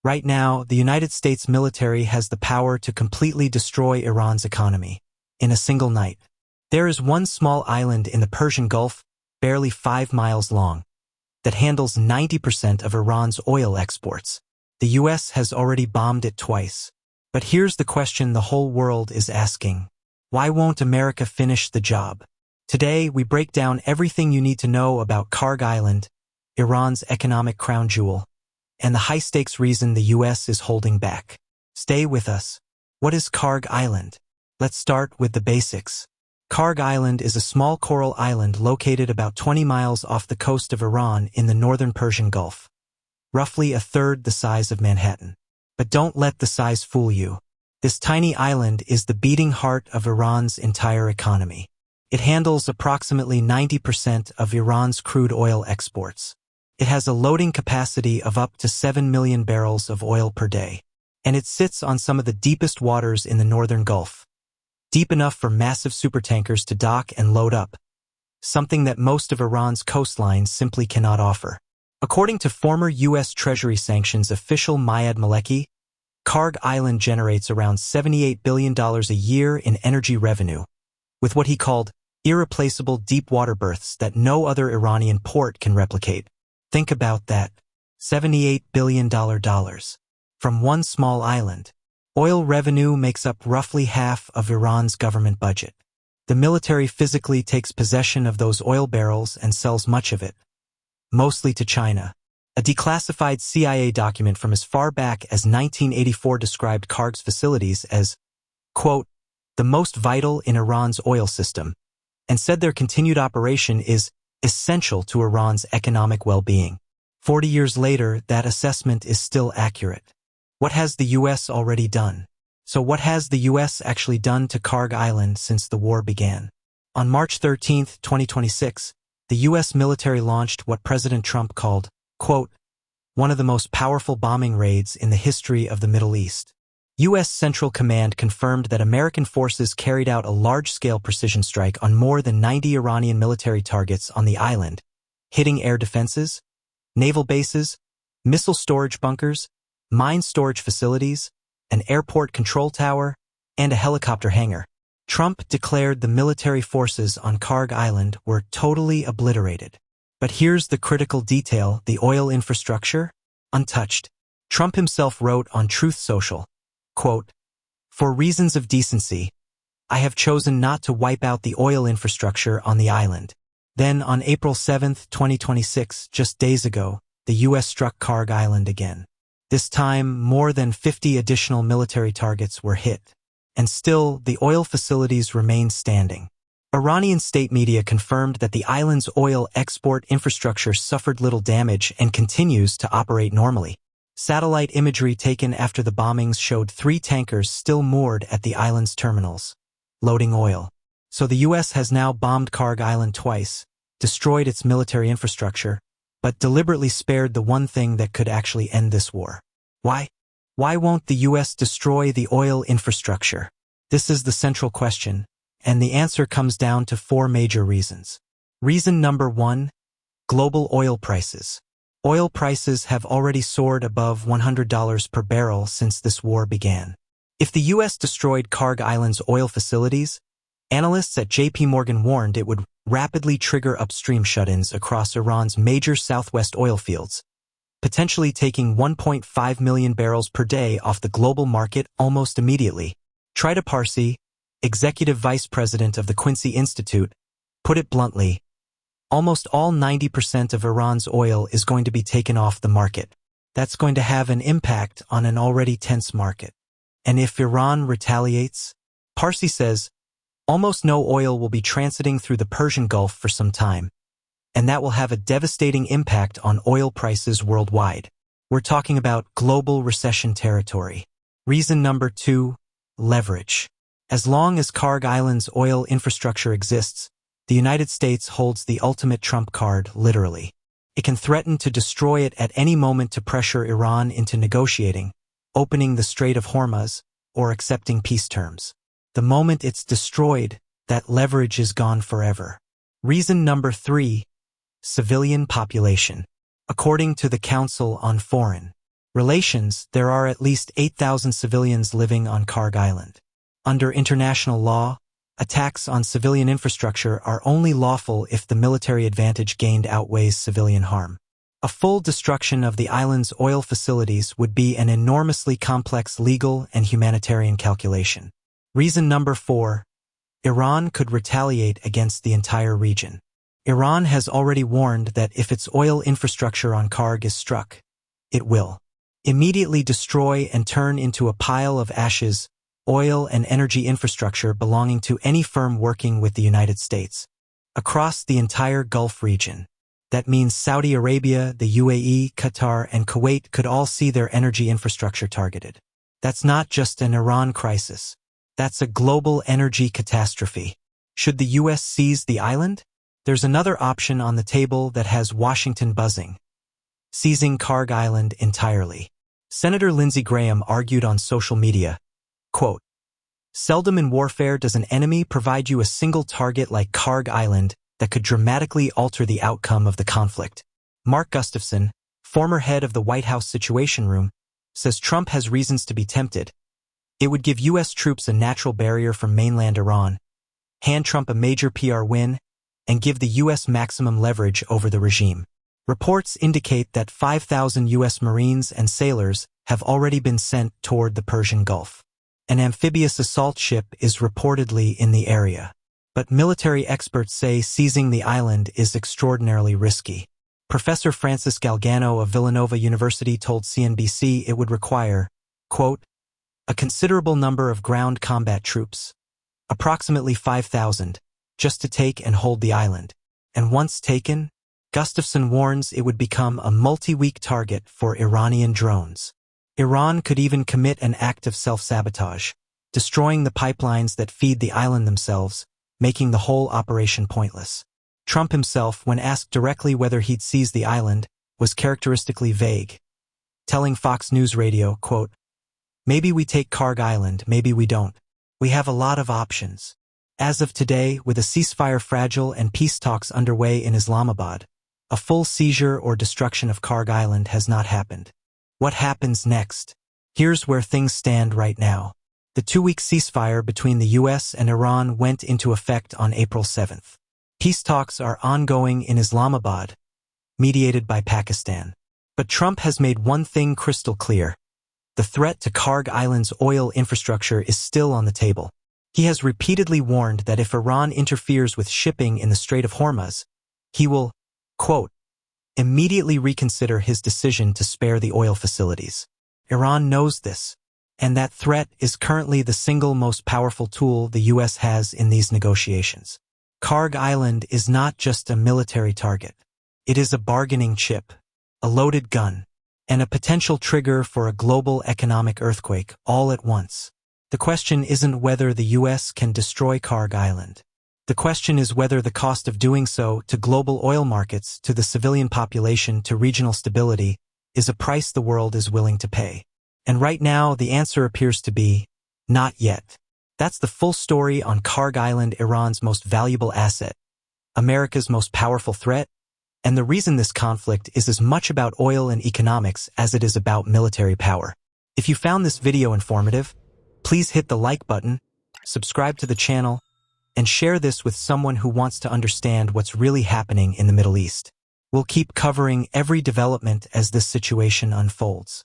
Right now, the United States military has the power to completely destroy Iran's economy in a single night. There is one small island in the Persian Gulf, barely 5 miles long, that handles 90% of Iran's oil exports. The U.S. has already bombed it twice. But here's the question the whole world is asking. Why won't America finish the job? Today, we break down everything you need to know about Kharg Island, Iran's economic crown jewel, and the high-stakes reason the U.S. is holding back. Stay with us. What is Kharg Island? Let's start with the basics. Kharg Island is a small coral island located about 20 miles off the coast of Iran in the northern Persian Gulf, roughly a third the size of Manhattan. But don't let the size fool you. This tiny island is the beating heart of Iran's entire economy. It handles approximately 90% of Iran's crude oil exports. It has a loading capacity of up to 7 million barrels of oil per day. And it sits on some of the deepest waters in the northern Gulf, deep enough for massive supertankers to dock and load up, something that most of Iran's coastlines simply cannot offer. According to former U.S. Treasury sanctions official Mayad Maleki, Kharg Island generates around $78 billion a year in energy revenue, with what he called irreplaceable deep water berths that no other Iranian port can replicate. Think about that. $78 billion from one small island. Oil revenue makes up roughly half of Iran's government budget. The military physically takes possession of those oil barrels and sells much of it, mostly to China. A declassified CIA document from as far back as 1984 described Kharg's facilities as, quote, the most vital in Iran's oil system, and said their continued operation is essential to Iran's economic well-being. 40 years later, that assessment is still accurate. What has the U.S. already done? So what has the U.S. actually done to Kharg Island since the war began? On March 13, 2026, the U.S. military launched what President Trump called, quote, one of the most powerful bombing raids in the history of the Middle East. U.S. Central Command confirmed that American forces carried out a large-scale precision strike on more than 90 Iranian military targets on the island, hitting air defenses, naval bases, missile storage bunkers, mine storage facilities, an airport control tower, and a helicopter hangar. Trump declared the military forces on Kharg Island were totally obliterated. But here's the critical detail: the oil infrastructure, untouched. Trump himself wrote on Truth Social, quote, for reasons of decency, I have chosen not to wipe out the oil infrastructure on the island. Then on April 7, 2026, just days ago, the U.S. struck Kharg Island again. This time, more than 50 additional military targets were hit. And still, the oil facilities remain standing. Iranian state media confirmed that the island's oil export infrastructure suffered little damage and continues to operate normally. Satellite imagery taken after the bombings showed 3 tankers still moored at the island's terminals, loading oil. So the U.S. has now bombed Kharg Island twice, destroyed its military infrastructure, but deliberately spared the one thing that could actually end this war. Why? Why won't the U.S. destroy the oil infrastructure? This is the central question, and the answer comes down to 4 major reasons. Reason number 1, global oil prices. Oil prices have already soared above $100 per barrel since this war began. If the U.S. destroyed Kharg Island's oil facilities, analysts at J.P. Morgan warned it would rapidly trigger upstream shut-ins across Iran's major southwest oil fields, potentially taking 1.5 million barrels per day off the global market almost immediately. Trita Parsi, executive vice president of the Quincy Institute, put it bluntly, almost all 90% of Iran's oil is going to be taken off the market. That's going to have an impact on an already tense market. And if Iran retaliates, Parsi says, almost no oil will be transiting through the Persian Gulf for some time, and that will have a devastating impact on oil prices worldwide. We're talking about global recession territory. Reason number 2, leverage. As long as Kharg Island's oil infrastructure exists, the United States holds the ultimate trump card, literally. It can threaten to destroy it at any moment to pressure Iran into negotiating, opening the Strait of Hormuz, or accepting peace terms. The moment it's destroyed, that leverage is gone forever. Reason number 3, civilian population. According to the Council on Foreign Relations, there are at least 8,000 civilians living on Kharg Island. Under international law, attacks on civilian infrastructure are only lawful if the military advantage gained outweighs civilian harm. A full destruction of the island's oil facilities would be an enormously complex legal and humanitarian calculation. Reason number 4. Iran could retaliate against the entire region. Iran has already warned that if its oil infrastructure on Kharg is struck, it will immediately destroy and turn into a pile of ashes oil and energy infrastructure belonging to any firm working with the United States. Across the entire Gulf region. That means Saudi Arabia, the UAE, Qatar, and Kuwait could all see their energy infrastructure targeted. That's not just an Iran crisis. That's a global energy catastrophe. Should the U.S. seize the island? There's another option on the table that has Washington buzzing. Seizing Kharg Island entirely. Senator Lindsey Graham argued on social media, quote, "Seldom in warfare does an enemy provide you a single target like Kharg Island that could dramatically alter the outcome of the conflict." Mark Gustafson, former head of the White House Situation Room, says Trump has reasons to be tempted. It would give U.S. troops a natural barrier from mainland Iran, hand Trump a major PR win, and give the U.S. maximum leverage over the regime. Reports indicate that 5,000 U.S. Marines and sailors have already been sent toward the Persian Gulf. An amphibious assault ship is reportedly in the area. But military experts say seizing the island is extraordinarily risky. Professor Francis Galgano of Villanova University told CNBC it would require, quote, "a considerable number of ground combat troops, approximately 5,000, just to take and hold the island. And once taken, Gustafson warns it would become a multi-week target for Iranian drones. Iran could even commit an act of self-sabotage, destroying the pipelines that feed the island themselves, making the whole operation pointless." Trump himself, when asked directly whether he'd seize the island, was characteristically vague, telling Fox News Radio, quote, "Maybe we take Kharg Island, maybe we don't. We have a lot of options." As of today, with a ceasefire fragile and peace talks underway in Islamabad, a full seizure or destruction of Kharg Island has not happened. What happens next? Here's where things stand right now. The 2-week ceasefire between the U.S. and Iran went into effect on April 7th. Peace talks are ongoing in Islamabad, mediated by Pakistan. But Trump has made one thing crystal clear. The threat to Kharg Island's oil infrastructure is still on the table. He has repeatedly warned that if Iran interferes with shipping in the Strait of Hormuz, he will, quote, "immediately reconsider his decision to spare the oil facilities." Iran knows this, and that threat is currently the single most powerful tool the U.S. has in these negotiations. Kharg Island is not just a military target. It is a bargaining chip, a loaded gun, and a potential trigger for a global economic earthquake all at once. The question isn't whether the U.S. can destroy Kharg Island. The question is whether the cost of doing so to global oil markets, to the civilian population, to regional stability, is a price the world is willing to pay. And right now, the answer appears to be, not yet. That's the full story on Kharg Island, Iran's most valuable asset, America's most powerful threat, and the reason this conflict is as much about oil and economics as it is about military power. If you found this video informative, please hit the like button, subscribe to the channel, and share this with someone who wants to understand what's really happening in the Middle East. We'll keep covering every development as this situation unfolds.